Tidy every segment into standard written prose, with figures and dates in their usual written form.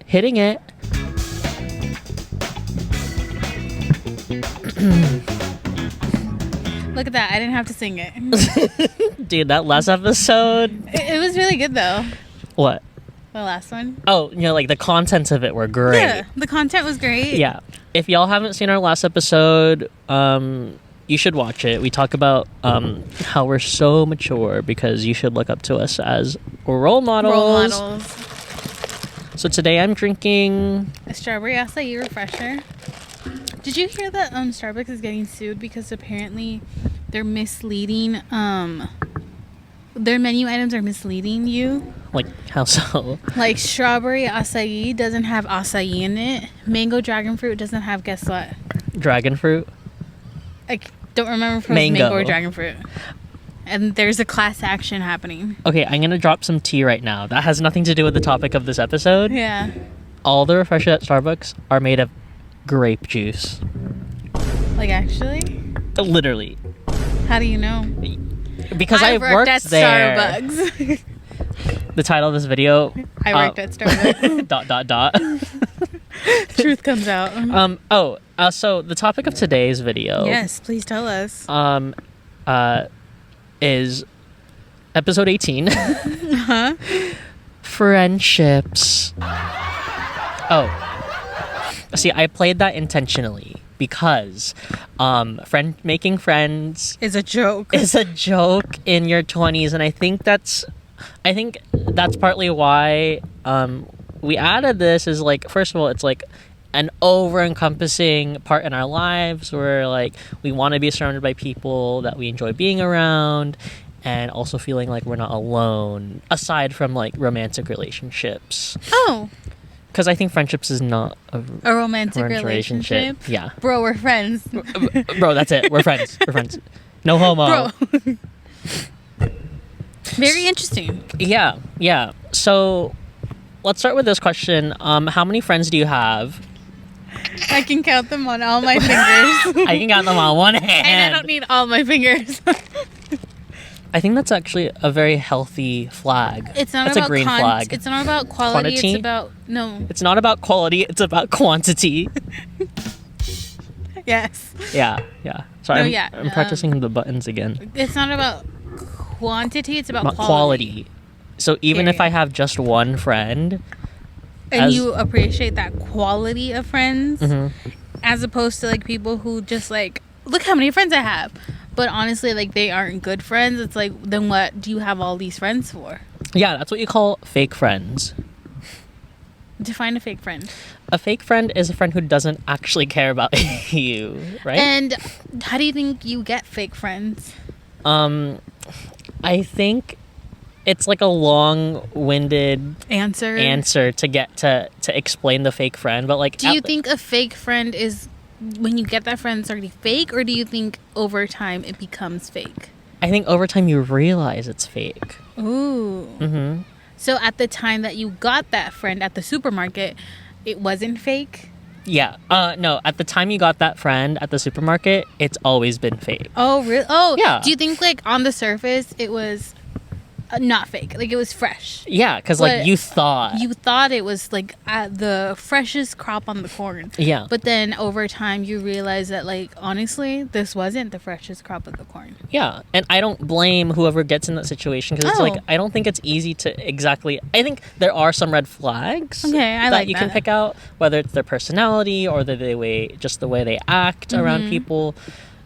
Hitting it. Look at that. I didn't have to sing it. Dude, that last episode. It was really good, though. What? The last one. Oh, like the contents of it were great. Yeah, the content was great. Yeah. If y'all haven't seen our last episode, you should watch it. We talk about how we're so mature because you should look up to us as role models. Role models. So today I'm drinking A strawberry acai refresher. Did you hear that Starbucks is getting sued because apparently they're misleading, their menu items are misleading you? like how so? Like strawberry acai doesn't have acai in it. Mango dragon fruit doesn't have, guess what? Dragon fruit? I don't remember if it was mango or dragon fruit. And there's a class action happening. Okay, I'm gonna drop some tea right now. That has nothing to do with the topic of this episode. Yeah. All the refreshers at Starbucks are made of grape juice. Like, actually? Literally. How do you know? Because I worked at there. Starbucks. The title of this video. I worked at Starbucks. Truth comes out. So the topic of today's video. Yes, please tell us. Is episode 18. Uh-huh. Friendships. Oh. See, I played that intentionally because making friends Is a joke. is a joke in your 20s, and I think that's partly why we added this. Is like, first of all, it's like an over-encompassing part in our lives where like we want to be surrounded by people that we enjoy being around, and also feeling like we're not alone aside from like romantic relationships. Oh, because I think friendships is not a romantic relationship. Yeah, Bro, we're friends. bro, that's it. We're friends. No homo. Bro. Very interesting. Yeah. So let's start with this question. How many friends do you have? I can count them on all my fingers. I can count them on one hand. And I don't need all my fingers. I think that's actually a very healthy flag. It's not that's about a green flag. It's not about quality. Quantity? It's about no. It's not about quality. It's about quantity. Yes. Yeah. Sorry, No, I'm practicing the buttons again. It's not about quantity. It's about quality. So even if I have just one friend, and you appreciate that quality of friends, as opposed to like people who just like, look how many friends I have. But honestly, like, they aren't good friends. It's like, then what do you have all these friends for? Yeah, that's what you call fake friends. Define a fake friend. A fake friend is a friend who doesn't actually care about you, right? And how do you think you get fake friends? I think it's like a long-winded answer to get to explain the fake friend. But like, do you think a fake friend is, when you get that friend, it's already fake, or do you think over time it becomes fake? I think over time you realize it's fake. Ooh. Mm-hmm. So at the time that you got that friend at the supermarket, it wasn't fake? Yeah. No, at the time you got that friend at the supermarket, it's always been fake. Oh, really? Oh, yeah. Do you think, like, on the surface it was not fake? Like, it was fresh? Yeah, because, like, you thought it was, like, the freshest crop on the corn. Yeah. But then over time you realize that, like, honestly, this wasn't the freshest crop of the corn. Yeah. And I don't blame whoever gets in that situation, because it's like, I don't think it's easy to exactly... I think there are some red flags that you can pick out, whether it's their personality or the way they act around people.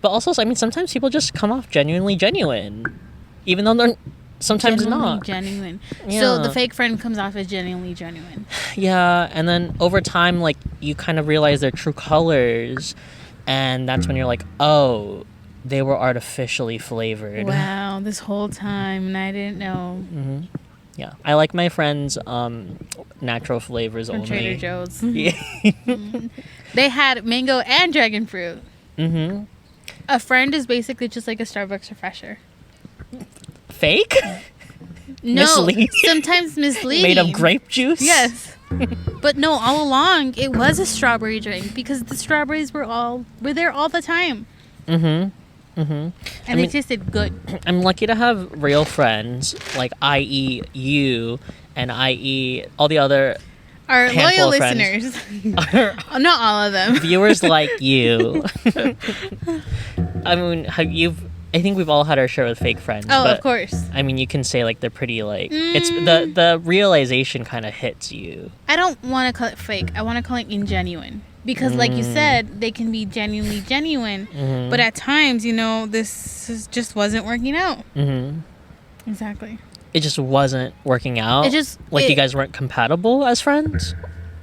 But also, I mean, sometimes people just come off genuinely genuine, even though they're sometimes genuinely not. Genuine. Yeah. So the fake friend comes off as genuinely genuine. Yeah, and then over time, like, you kind of realize their true colors, and that's when you're like, oh, they were artificially flavored. Wow, this whole time, and I didn't know. Mm-hmm. Yeah, I like my friends' natural flavors From only. Trader Joe's. Yeah. They had mango and dragon fruit. Mm-hmm. A friend is basically just like a Starbucks refresher. Fake? No, misleading. Sometimes misleading. Made of grape juice? Yes. But no, all along it was a strawberry drink because the strawberries were there all the time. Mm-hmm. Mm-hmm. And they tasted good. I'm lucky to have real friends, like i.e. you, and i.e. all the other Our handful loyal of friends. listeners. Our Not all of them. viewers like you. I mean, I think we've all had our share with fake friends. Oh, but, of course. I mean, you can say like they're pretty like it's the realization kind of hits you. I don't want to call it fake. I want to call it ingenuine. Because like you said, they can be genuinely genuine. But at times, just wasn't working out. Exactly. It just wasn't working out. You guys weren't compatible as friends.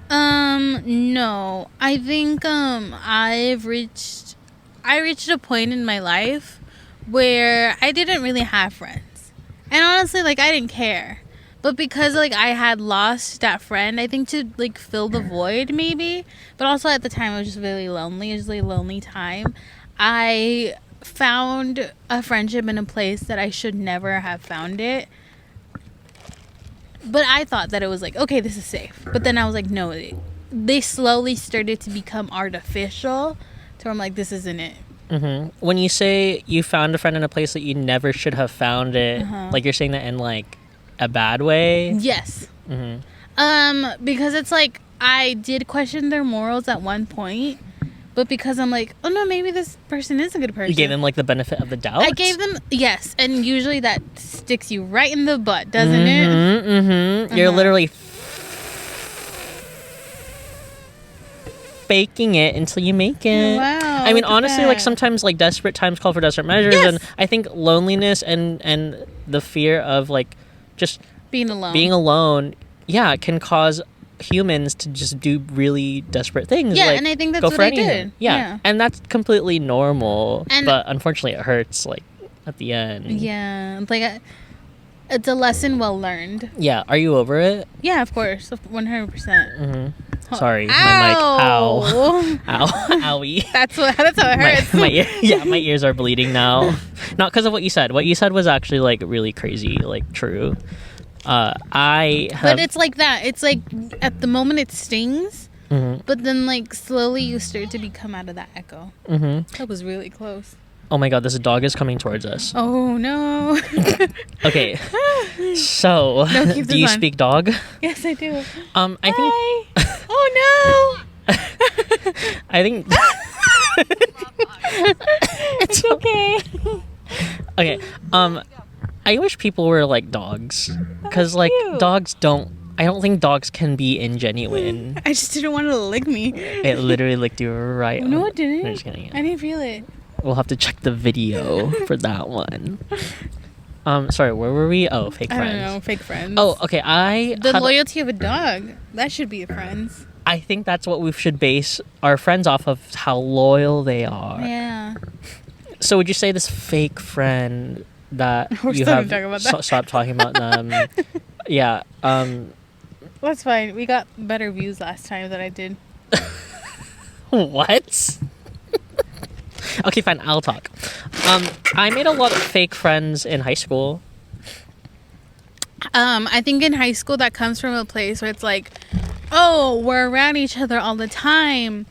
No. I think I reached a point in my life where I didn't really have friends. And honestly, like, I didn't care. But because, like, I had lost that friend, I think to, like, fill the void, maybe. But also at the time, I was just really lonely. It was like a lonely time. I found a friendship in a place that I should never have found it. But I thought that it was like, okay, this is safe. But then I was like, no, they slowly started to become artificial. So I'm like, this isn't it. When you say you found a friend in a place that you never should have found it, like you're saying that in like a bad way? Yes. Because it's like I did question their morals at one point, but because I'm like, oh no, maybe this person is a good person. You gave them like the benefit of the doubt? I gave them, yes, and usually that sticks you right in the butt, doesn't it? You're literally faking it until you make it. Wow. I mean, honestly, like sometimes like desperate times call for desperate measures, and I think loneliness and the fear of like just being alone, can cause humans to just do really desperate things. Yeah, like, and I think that's go what for I anything. did. Yeah, and that's completely normal. And but unfortunately, it hurts like at the end. Yeah, like it's a lesson well learned. Yeah, are you over it? Yeah, of course, 100%. Sorry, my mic. Ow. Ow, owie. That's how it hurts. My ears are bleeding now. Not because of what you said. What you said was actually like really crazy, like true. But it's like that. It's like at the moment it stings, but then like slowly you start to become out of that echo. That was really close. Oh my god, this dog is coming towards us. Oh no. Okay, so do you speak dog? Yes, I do. I think. Oh no. I think. It's okay. Okay. I wish people were like dogs, because like dogs don't. I don't think dogs can be ingenuine. I just didn't want it to lick me. It literally licked you right. No, it didn't. I'm just kidding. I didn't feel it. We'll have to check the video for that one. Sorry, where were we? Oh, fake friends. I don't know, fake friends. Oh, okay. The loyalty of a dog. That should be friends. I think that's what we should base our friends off of, how loyal they are. Yeah. So would you say this fake friend that We're you still have gonna talk about that. Stop talking about them? Yeah. That's fine. We got better views last time than I did. What? Okay, fine. I'll talk. I made a lot of fake friends in high school. I think in high school that comes from a place where it's like, oh, we're around each other all the time.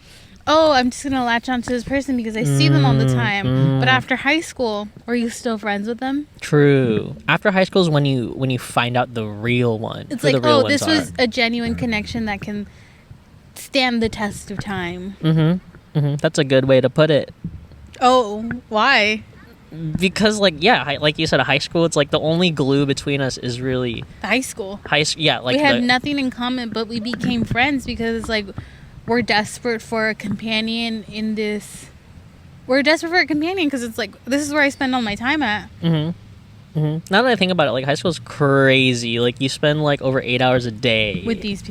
Oh, I'm just gonna latch onto this person because I see them all the time. But after high school, were you still friends with them? True. After high school is when you find out the real one. It's like, oh, this was a genuine connection that can stand the test of time. That's a good way to put it. Oh, why? Because like you said, high school, it's like the only glue between us is really high school. Yeah, like we had nothing in common, but we became friends because it's like we're desperate for a companion in this. We're desperate for a companion because it's like this is where I spend all my time at. Now that I think about it, like high school is crazy. Like you spend like over 8 hours a day with these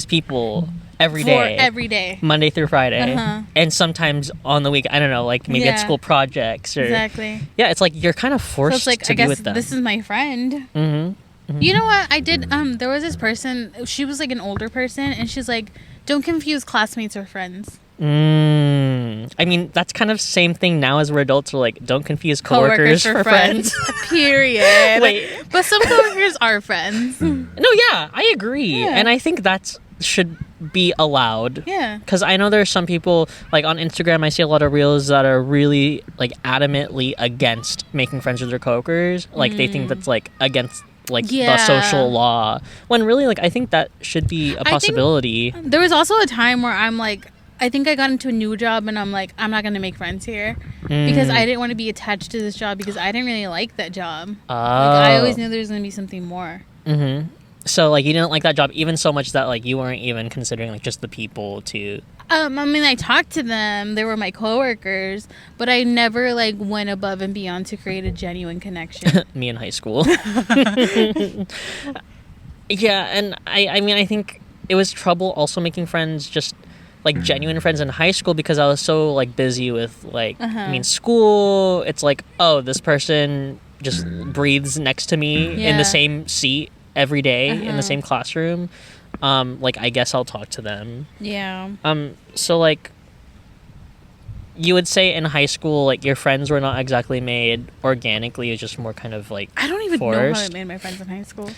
people. Every day. Monday through Friday. And sometimes on the week, I don't know, like maybe at school projects or... Exactly. Yeah, it's like you're kind of forced so it's like, to be with them. This is my friend. You know what? I did... there was this person, she was like an older person, and she's like, don't confuse classmates or friends. I mean, that's kind of same thing now as we're adults. We're like, don't confuse coworkers for friends. Period. Wait. But some coworkers are friends. No, yeah, I agree. Yeah. And I think that's should be allowed. Yeah. Because I know there's some people, like on Instagram, I see a lot of reels that are really like adamantly against making friends with their coworkers. Like they think that's like against like the Yeah. social law, when really like I think that should be a possibility. There was also a time where I'm like, I think I got into a new job and I'm like, I'm not gonna make friends here because I didn't want to be attached to this job because I didn't really like that job. Oh. Like, I always knew there was gonna be something more. So like you didn't like that job even so much that like you weren't even considering like just the people to. I mean, I talked to them. They were my coworkers, but I never like went above and beyond to create a genuine connection. Me in high school. Yeah, and I mean I think it was trouble also making friends, just like genuine friends in high school, because I was so like busy with like I mean school. It's like, oh, this person just breathes next to me in the same seat every day in the same classroom. Like I guess I'll talk to them. Yeah. So like you would say in high school like your friends were not exactly made organically, it's just more kind of like I don't even know how I made my friends in high school.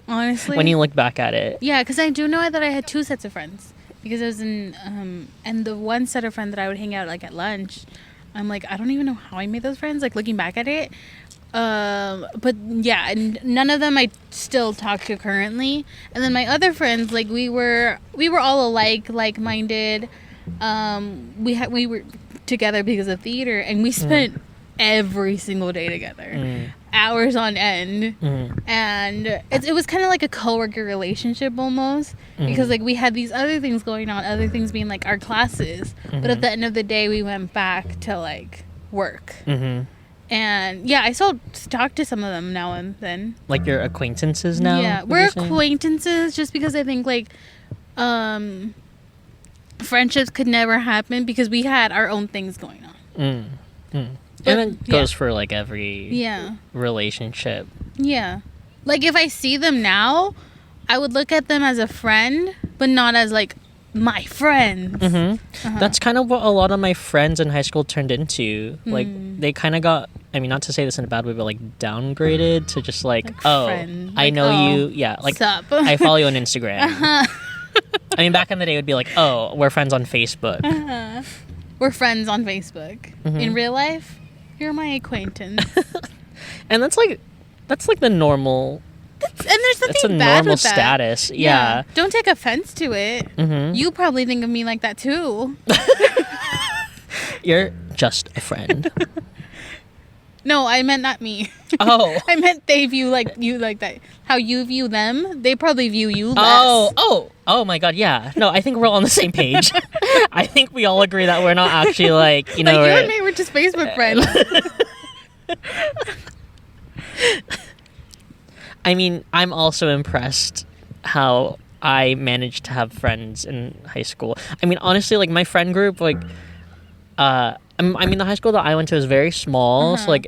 Honestly, when you look back at it. Yeah, because I do know that I had two sets of friends because I was in and the one set of friends that I would hang out like at lunch, I'm like, I don't even know how I made those friends, like looking back at it. But yeah, and none of them I still talk to currently. And then my other friends, like we were all alike, like-minded. We were together because of theater, and we spent every single day together, hours on end. And it was kind of like a coworker relationship almost, because like we had these other things going on, other things being like our classes, but at the end of the day we went back to like work. And yeah, I still talk to some of them now and then. Like your acquaintances now? Yeah, we're acquaintances just because I think like friendships could never happen because we had our own things going on. And it goes for like every relationship. Yeah. Like if I see them now, I would look at them as a friend, but not as like my friends. That's kind of what a lot of my friends in high school turned into. Like they kind of got, I mean, not to say this in a bad way, but like downgraded to just like oh, friend. I know you. Yeah, like sup? I follow you on Instagram. I mean, back in the day, it would be like, oh, we're friends on Facebook. We're friends on Facebook. In real life, you're my acquaintance. And that's like the normal. And there's something it's a bad normal with that. status. Yeah. Don't take offense to it. You probably think of me like that too. You're just a friend. No, I meant not me. Oh. I meant they view like you like that. How you view them, they probably view you less. Oh my god, yeah. No, I think we're all on the same page. I think we all agree that we're not actually like, you know. Like you and me were just Facebook friends. I mean, I'm also impressed how I managed to have friends in high school. I mean, honestly, like my friend group, like, I mean, the high school that I went to is very small, so like,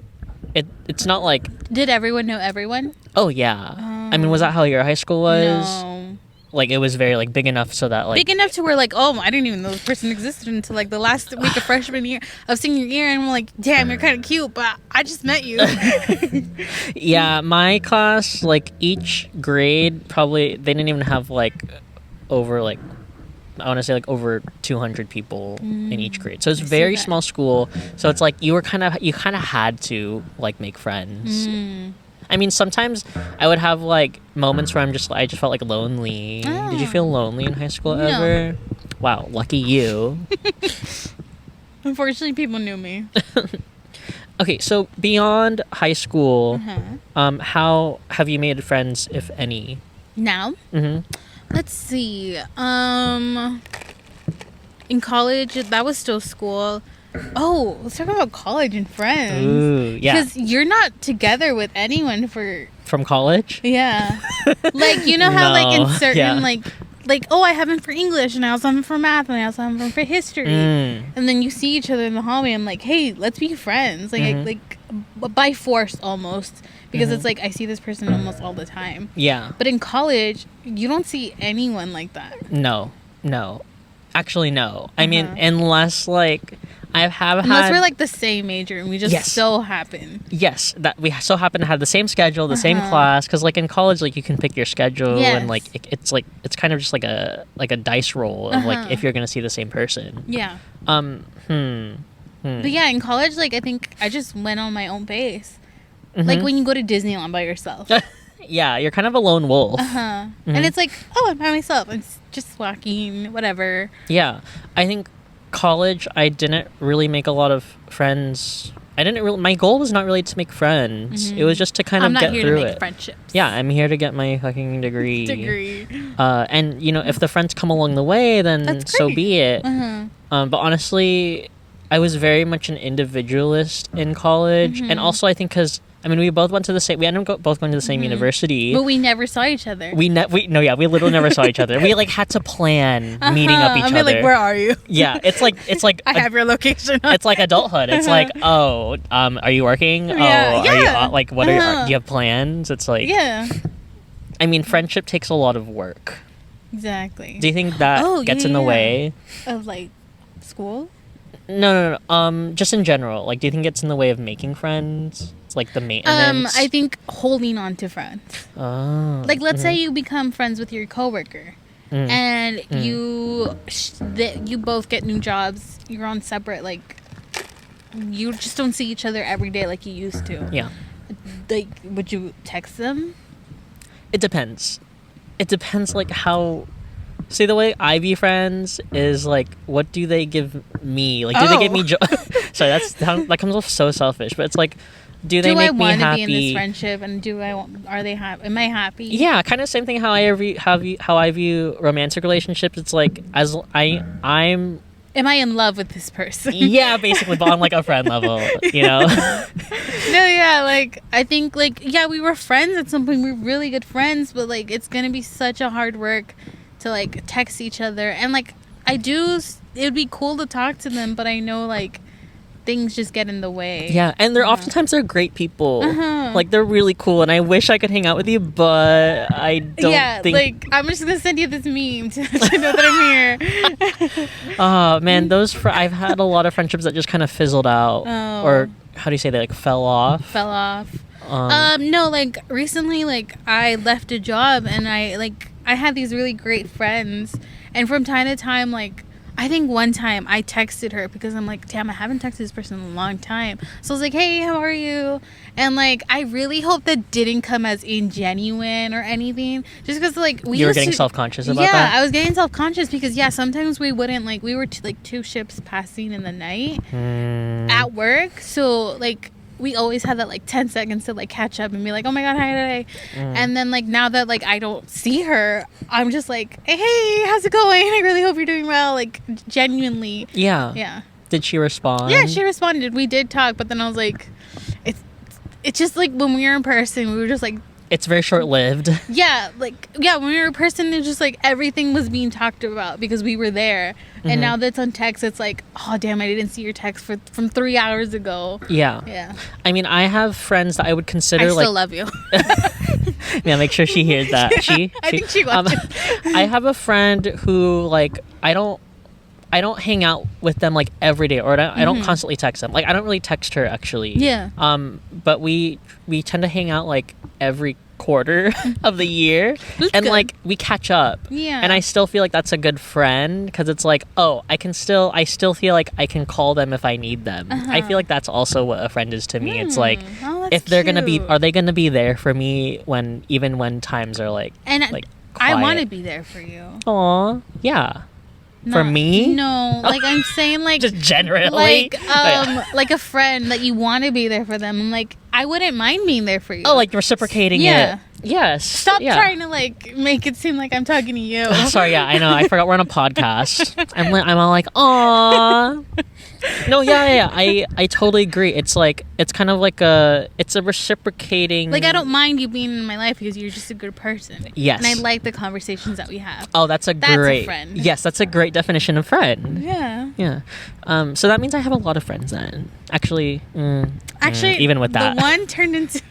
it's not like. Did everyone know everyone? Oh yeah. I mean, was that how your high school was? No. Like it was very like big enough so that like big enough to where like, oh, I didn't even know this person existed until like the last week of freshman year of senior year, and I'm like, damn, you're kind of cute, but I just met you. Yeah, my class, like each grade probably they didn't even have like over like I want to say like over 200 people in each grade, so it's a very small school. So it's like you kind of had to like make friends. I mean, sometimes I would have like moments where I just felt like lonely. Did you feel lonely in high school ever? Wow, lucky you. Unfortunately, people knew me. Okay, so beyond high school, how have you made friends, if any? Now? Let's see. In college, that was still school. Oh, let's talk about college and friends. Ooh, yeah. Because you're not together with anyone from college? Yeah. Like, you know how like in certain like, oh, I have him for English, and I also have him for math, and I also have him for history. And then you see each other in the hallway, I'm like, hey, let's be friends. Like, like by force almost. Because it's like, I see this person almost all the time. Yeah. But in college, you don't see anyone like that. No. Actually, no. I mean, unless like unless we're like the same major and we just so happen. Yes, that we so happen to have the same schedule, the same class. Because like in college, like you can pick your schedule and like it's like it's kind of just like a dice roll of like if you're gonna see the same person. Yeah. But yeah, in college, like I think I just went on my own pace. Like when you go to Disneyland by yourself. Yeah, you're kind of a lone wolf. And it's like, oh, I'm by myself. I'm just walking, whatever. Yeah, I think college, I didn't really make a lot of friends. My goal was not really to make friends. It was just to kind of get through it. I'm not here to make friendships. Yeah, I'm here to get my fucking degree. And, you know, if the friends come along the way, then so be it. But honestly, I was very much an individualist in college. And also, I think because, I mean, we both went to the same, we ended up both going to the same university. But we never saw each other. We literally never saw each other. We like had to plan meeting up each other. Like, where are you? Yeah, it's like I have your location. It's like adulthood. It's like, oh, are you working? Yeah. Oh, are you like what are do you have plans? It's like, yeah. I mean, friendship takes a lot of work. Exactly. Do you think that gets in the way of like school? No. Just in general. Like, do you think it's in the way of making friends? It's like the maintenance. I think holding on to friends. Oh. Like, let's say you become friends with your coworker, and you both get new jobs. You're on separate, like, you just don't see each other every day like you used to. Yeah. Like, would you text them? It depends. It depends, like, how. See, the way I view friends is like, what do they give me? Like, do they give me joy? Sorry, that comes off so selfish, but it's like, do they make me happy? Do I want to be in this friendship, and are they happy? Am I happy? Yeah, kind of same thing. How I view romantic relationships. It's like, I'm. Am I in love with this person? Yeah, basically, but on like a friend level, you know. No, yeah, like I think like we were friends at some point. We were really good friends, but like it's gonna be such a hard work to like text each other, and like it would be cool to talk to them, but I know like things just get in the way. Yeah, and oftentimes they're great people. Like, they're really cool, and I wish I could hang out with you, but I don't think. Like, I'm just gonna send you this meme to know that I'm here. Oh man, I've had a lot of friendships that just kind of fizzled out, or how do you say they like fell off? No, like recently, like I left a job, and I had these really great friends, and from time to time, like I think one time I texted her because I'm like, damn, I haven't texted this person in a long time. So I was like, hey, how are you? And like, I really hope that didn't come as ingenuine or anything. Just because like you were getting self-conscious about that? Yeah, I was getting self-conscious because sometimes we wouldn't like, we were like two ships passing in the night at work. So like, we always had that like 10 seconds to like catch up and be like, oh my god, hi today. And then like now that like I don't see her, I'm just like, hey, how's it going? I really hope you're doing well. Like genuinely. Yeah. Did she respond? Yeah, she responded. We did talk, but then I was like, it's just like when we were in person, we were just like, it's very short-lived. Yeah, when we were in person, it's just like everything was being talked about because we were there. And now that's on text, it's like, oh damn, I didn't see your text from 3 hours ago. Yeah. I mean, I have friends that I would consider I still love you. Yeah, make sure she hears that. I think she watches. I have a friend who like I don't hang out with them like every day, or I don't constantly text them. Like I don't really text her actually. Yeah. But we tend to hang out like every quarter of the year, and good. Like we catch up. Yeah. And I still feel like that's a good friend because it's like, oh, I still feel like I can call them if I need them. I feel like that's also what a friend is to me. It's like, if they're are they gonna be there for me even when times are like, and like quiet. I want to be there for you. Aw, yeah. For me? No, like I'm saying like just generally like a friend that you want to be there for them. I'm like, I wouldn't mind being there for you. Oh, like reciprocating it. Yes. Stop trying to like make it seem like I'm talking to you. Sorry, yeah, I know. I forgot we're on a podcast. I'm all like, aw. No, yeah. I totally agree. It's like, it's kind of like it's a reciprocating. Like, I don't mind you being in my life because you're just a good person. Yes. And I like the conversations that we have. Oh, that's a great friend. Yes, that's a great definition of friend. Yeah. Yeah. So that means I have a lot of friends then. Actually, even with that. The one turned into...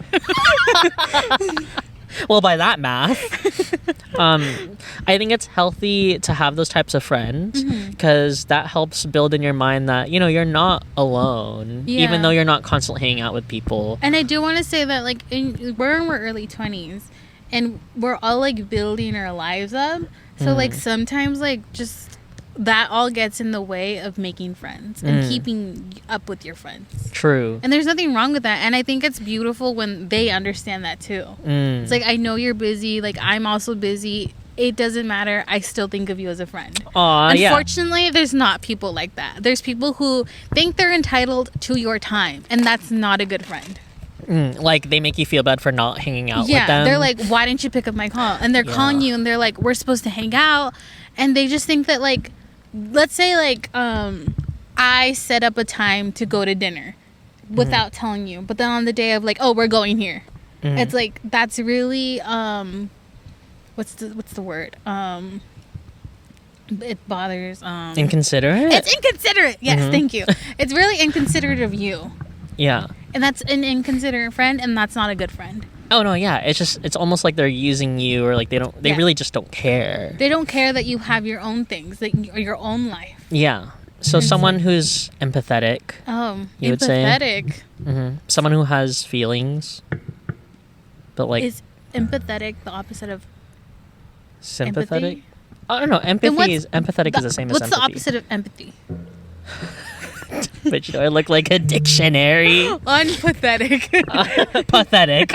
Well, by that math, I think it's healthy to have those types of friends because that helps build in your mind that, you know, you're not alone, even though you're not constantly hanging out with people. And I do want to say that, like, we're in our early 20s and we're all, like, building our lives up. So, like, sometimes, like, just that all gets in the way of making friends and keeping up with your friends. True. And there's nothing wrong with that. And I think it's beautiful when they understand that too. It's like, I know you're busy. Like, I'm also busy. It doesn't matter. I still think of you as a friend. Unfortunately, there's not people like that. There's people who think they're entitled to your time. And that's not a good friend. Like, they make you feel bad for not hanging out with them. Yeah, they're like, why didn't you pick up my call? And they're calling you and they're like, we're supposed to hang out. And they just think that, like, let's say, like, I set up a time to go to dinner without telling you. But then on the day of, like, oh, we're going here. It's like, that's really, what's the word? It bothers, inconsiderate? It's inconsiderate. Yes, thank you. It's really inconsiderate of you. Yeah. And that's an inconsiderate friend, and that's not a good friend. Oh no, yeah. It's almost like they're using you, or like they really just don't care. They don't care that you have your own things, that your own life. Yeah. So someone who's empathetic. You would say. Empathetic. Someone who has feelings. But like, is empathetic the opposite of sympathetic? Empathy? I don't know. Empathy is empathetic is the same as empathy. What's the opposite of empathy? But I look like a dictionary. Unpathetic. Pathetic.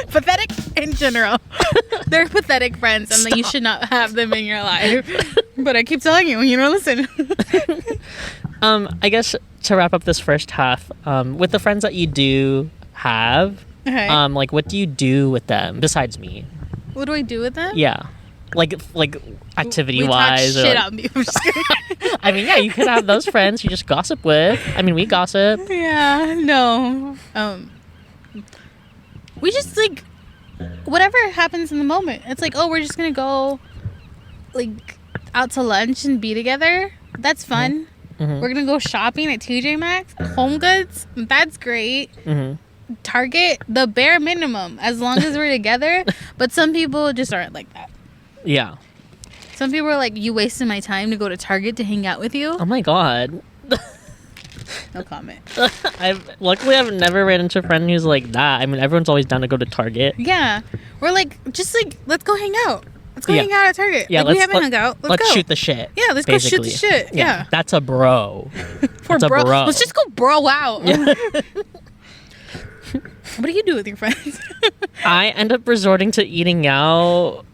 Pathetic in general. They're pathetic friends, and then you should not have them in your life. But I keep telling you, you don't listen. I guess to wrap up this first half, with the friends that you do have, like, what do you do with them besides me? What do I do with them? Yeah. Like activity wise, shit on me. I mean, yeah, you could have those friends you just gossip with. I mean, we gossip. Yeah, no. We just, like, whatever happens in the moment. It's like, oh, we're just gonna go, like, out to lunch and be together. That's fun. We're gonna go shopping at TJ Maxx, Home Goods. That's great. Target, the bare minimum, as long as we're together. But some people just aren't like that. Yeah. Some people are like, you wasted my time to go to Target to hang out with you. Oh my god. No comment. Luckily I've never ran into a friend who's like that. I mean, everyone's always down to go to Target. Yeah. We're like, just like, let's go hang out. Let's go hang out at Target. Yeah, like, we haven't hung out. Let's go shoot the shit. Yeah, let's go shoot the shit. Yeah. That's a bro. That's a bro. Let's just go bro out. Yeah. What do you do with your friends? I end up resorting to eating out.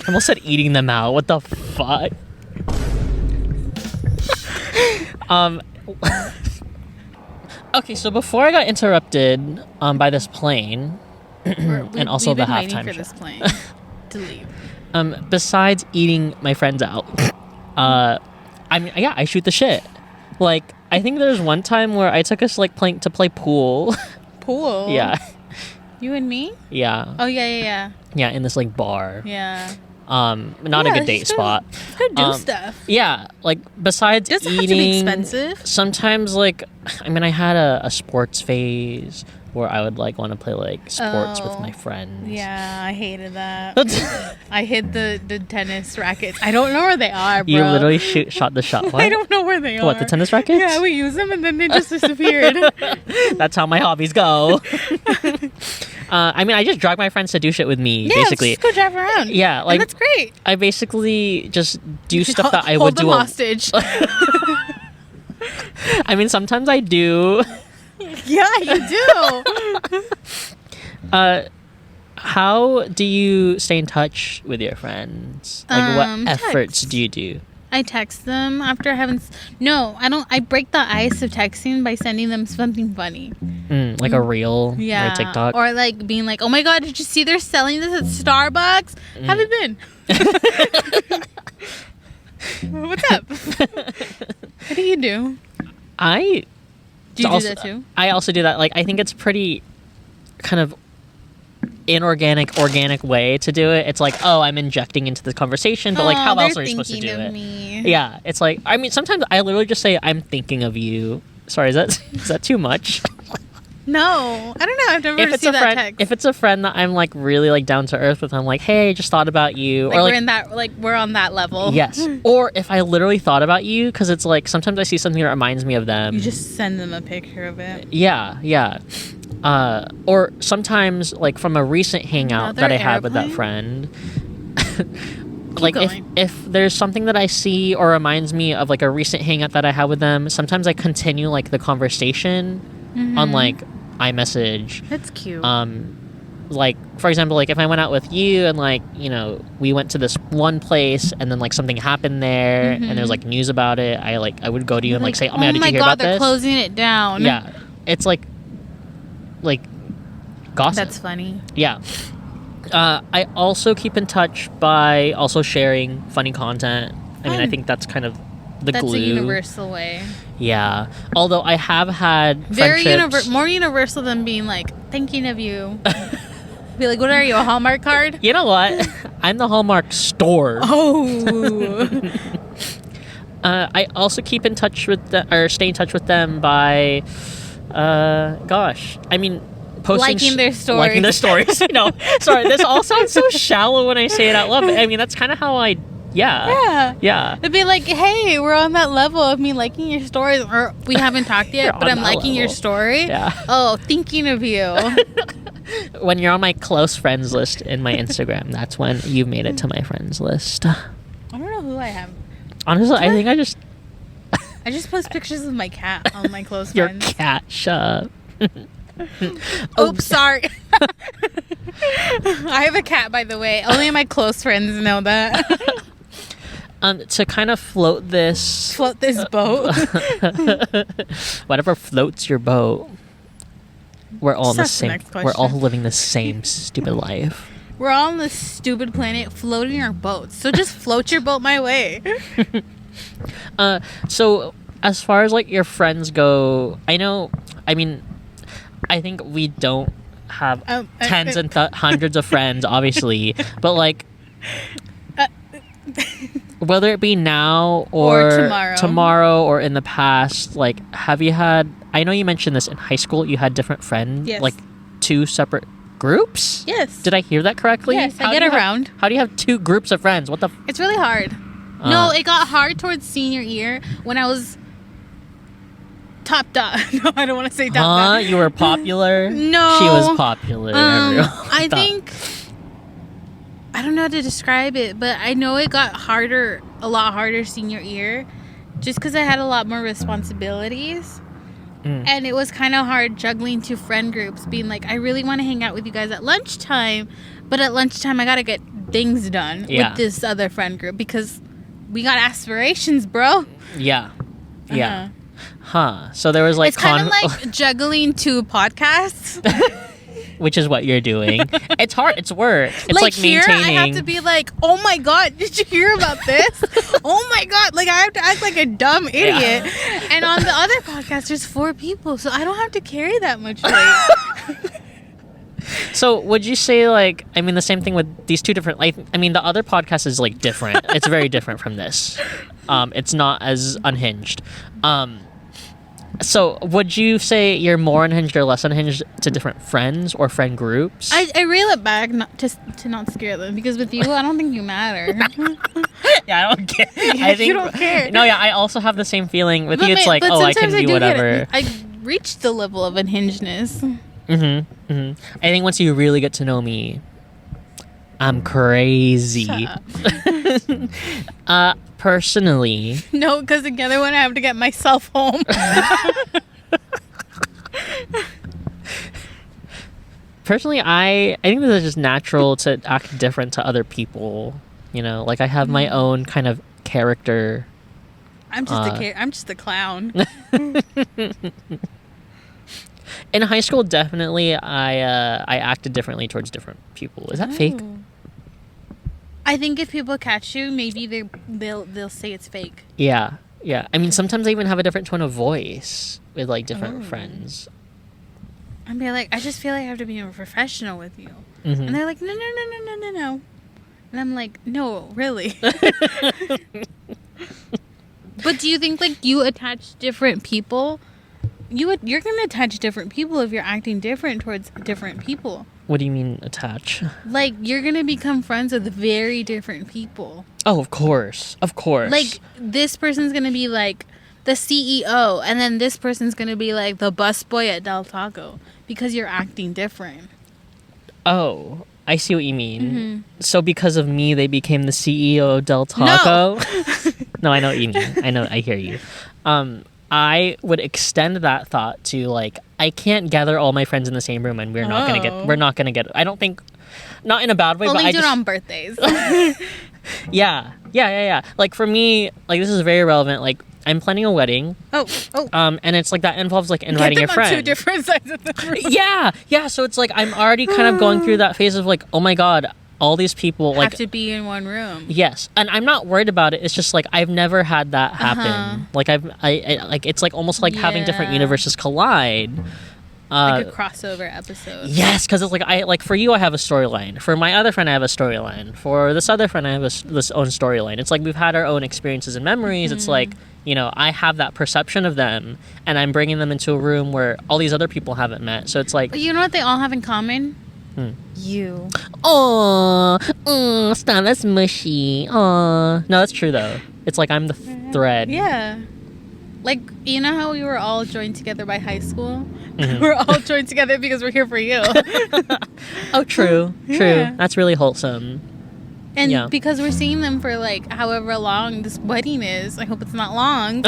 I almost said eating them out. What the fuck? Okay, so before I got interrupted by this plane, and also the halftime for show. This plane to leave. Besides eating my friends out, I mean, yeah, I shoot the shit. Like, I think there's one time where I took us like to play pool. Pool? Yeah. You and me? Yeah. Oh yeah. Yeah, in this like bar. Yeah. Not a good date spot. Go do stuff. Yeah, like besides does it eating, have to be expensive? Sometimes, like, I mean, I had a sports phase where I would like want to play like sports with my friends. Yeah, I hated that. I hid the tennis rackets. I don't know where they are, bro. You literally shot the shot. What? I don't know where they are. What, the tennis rackets? Yeah, we use them and then they just disappeared. That's how my hobbies go. I mean, I just drag my friends to do shit with me, basically. Just go drive around. Yeah, like, and that's great. I basally just do stuff that I would do. Hold them hostage. I mean, sometimes I do. Yeah, you do. How do you stay in touch with your friends? Like, what efforts do you do? I text them after I haven't. No, I don't. I break the ice of texting by sending them something funny. Like a reel or TikTok? Or like being like, oh my god, did you see they're selling this at Starbucks? Have you been? What's up? What do you do? Do you do that too? I also do that. Like, I think it's pretty kind of organic way to do it. It's like, oh, I'm injecting into the conversation, but like, how else are you supposed to do it? Me. Yeah, it's like, I mean, sometimes I literally just say, I'm thinking of you. Sorry, is that too much? No, I don't know. I've never seen that text. If it's a friend that I'm like really like down to earth with, I'm like, hey, just thought about you. Like, or we're in that, like, we're on that level. Yes. Or if I literally thought about you, because it's like sometimes I see something that reminds me of them. You just send them a picture of it. Yeah. Or sometimes like from a recent hangout that I had with that friend. like if there's something that I see or reminds me of like a recent hangout that I had with them, sometimes I continue like the conversation on like iMessage. That's cute. Like for example, like if I went out with you and like, you know, we went to this one place and then like something happened there and there's like news about it, I would go to you and like say, oh my god, did you hear about this? They're closing it down. Yeah, it's like gossip. That's funny. Yeah. I also keep in touch by also sharing funny content. I mean, I think that's kind of the glue. That's a universal way. Yeah. Although I have had more universal than being like thinking of you. Be like, what are you, a Hallmark card? You know what? I'm the Hallmark store. Oh. I also keep in touch with stay in touch with them by, I mean, posting liking their stories. No, sorry, this all sounds so shallow when I say it out loud. But I mean, that's kind of how I. Yeah. It'd be like, hey, we're on that level of me liking your stories, or we haven't talked yet, but I'm liking your story. Yeah. Oh, thinking of you. When you're on my close friends list in my Instagram, that's when you've made it to my friends list. I don't know who I have. Honestly, I think I just post pictures of my cat on my close your friends. Your cat, shut up. Oops, sorry. I have a cat, by the way. Only my close friends know that. To kind of float this boat. Whatever floats your boat. We're all in the same. We're all living the same stupid life. We're all on this stupid planet floating our boats. So just float your boat my way. So as far as like your friends go, I think we don't have tens and hundreds of friends, obviously, but like whether it be now or tomorrow or in the past, like have you had, I know you mentioned this in high school, you had different friends, like 2 separate groups? Yes. Did I hear that correctly? Yes, I get around. How do you have 2 groups of friends? What the It's really hard. No, it got hard towards senior year when I was top dog. No, I don't want to say top dog. You were popular? No. She was popular. I think, I don't know how to describe it, but I know it got a lot harder senior year just because I had a lot more responsibilities. And it was kind of hard juggling 2 friend groups, being like, I really want to hang out with you guys at lunchtime, but at lunchtime I got to get things done with this other friend group because we got aspirations, bro. Yeah. Yeah. So there was like... It's kind of like juggling 2 podcasts. Which is what you're doing. It's hard. It's work. It's like here, maintaining... I have to be like, oh my god, did you hear about this? Oh my god. Like, I have to act like a dumb idiot. Yeah. And on the other podcast, there's 4 people, so I don't have to carry that much weight. So would you say, like, I mean, the same thing with these 2 different... Like, I mean, the other podcast is, like, different. It's very different from this. It's not as unhinged. So would you say you're more unhinged or less unhinged to different friends or friend groups? I reel it back to not scare them, because with you, I don't think you matter. Yeah, I don't care. I think you don't care. No, yeah, I also have the same feeling with you. It's like, oh, I can do whatever. I reached the level of unhingedness. I think once you really get to know me, I'm crazy. Personally. No, because the other one I have to get myself home. Personally, I think this is just natural to act different to other people. You know, like I have my own kind of character. I'm just a clown. In high school, definitely, I acted differently towards different people. Is that fake? I think if people catch you, maybe they'll say it's fake. Yeah. I mean, sometimes I even have a different tone of voice with like different friends. I'd be like, I just feel like I have to be a professional with you, and they're like, no, and I'm like, no, really. But do you think like you attach different people? You're gonna attach different people if you're acting different towards different people. What do you mean attach? Like, you're gonna become friends with very different people. Oh, of course. Like, this person's gonna be like the CEO, and then this person's gonna be like the busboy at Del Taco, because you're acting different. Oh, I see what you mean. So because of me, they became the CEO of Del Taco. No, I know what you mean. I hear you. I would extend that thought to like, I can't gather all my friends in the same room, and we're not gonna get. I don't think, not in a bad way. Only but do it on birthdays. Yeah. Like for me, like this is very relevant. Like I'm planning a wedding. Oh. And it's like that involves like inviting your friends. On two different sides of the room. Yeah. So it's like I'm already kind of going through that phase of like, oh my god, all these people like have to be in one room. Yes, and I'm not worried about it. It's just like I've never had that happen. Like I like it's like almost like having different universes collide. Like a crossover episode. Yes, because it's like I like for you I have a storyline. For my other friend I have a storyline. For this other friend I have this own storyline. It's like we've had our own experiences and memories. It's like, you know, I have that perception of them, and I'm bringing them into a room where all these other people haven't met. So it's like, but you know what they all have in common? You. Oh, stop. That's mushy. Oh, no, that's true though. It's like I'm the thread. Yeah. Like, you know how we were all joined together by high school? We're all joined together because we're here for you. Oh, true. Yeah. That's really wholesome. And because we're seeing them for like however long this wedding is, I hope it's not long.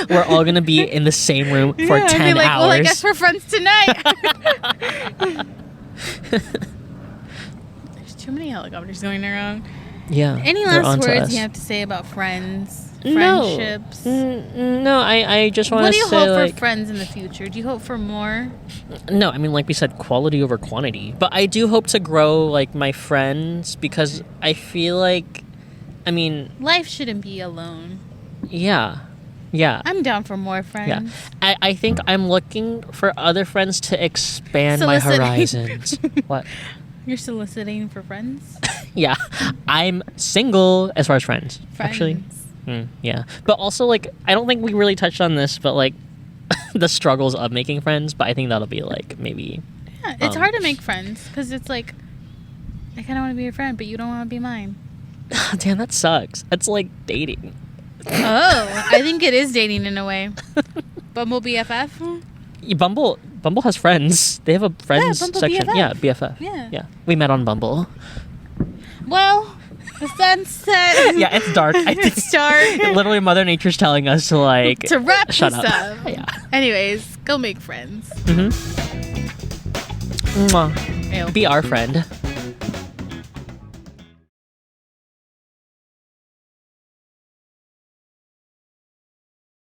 We're all gonna be in the same room for 10 like, hours. Well, I guess we're friends tonight. There's too many helicopters going around. Yeah. Any last words you have to say about friends? Friendships? No, I just want to say, what do you hope like, for friends in the future? Do you hope for more? No, I mean, like we said, quality over quantity. But I do hope to grow, like, my friends, because I feel like, I mean... life shouldn't be alone. Yeah. I'm down for more friends. Yeah. I think I'm looking for other friends to expand my horizons. What? You're soliciting for friends? Yeah. I'm single as far as friends. Actually. Yeah. But also, like, I don't think we really touched on this, but, like, the struggles of making friends. But I think that'll be, like, maybe... Yeah, it's hard to make friends. Because it's like, I kind of want to be your friend, but you don't want to be mine. Damn, that sucks. That's like dating. Oh, I think it is dating in a way. Bumble BFF? Bumble has friends. They have a friends section. BFF. Yeah, BFF. Yeah. We met on Bumble. Well... the sun's set. Yeah, it's dark. It's dark. Literally, Mother Nature's telling us to like to wrap shut this up. up. Yeah. Anyways, go make friends. Mwah. Be our friend.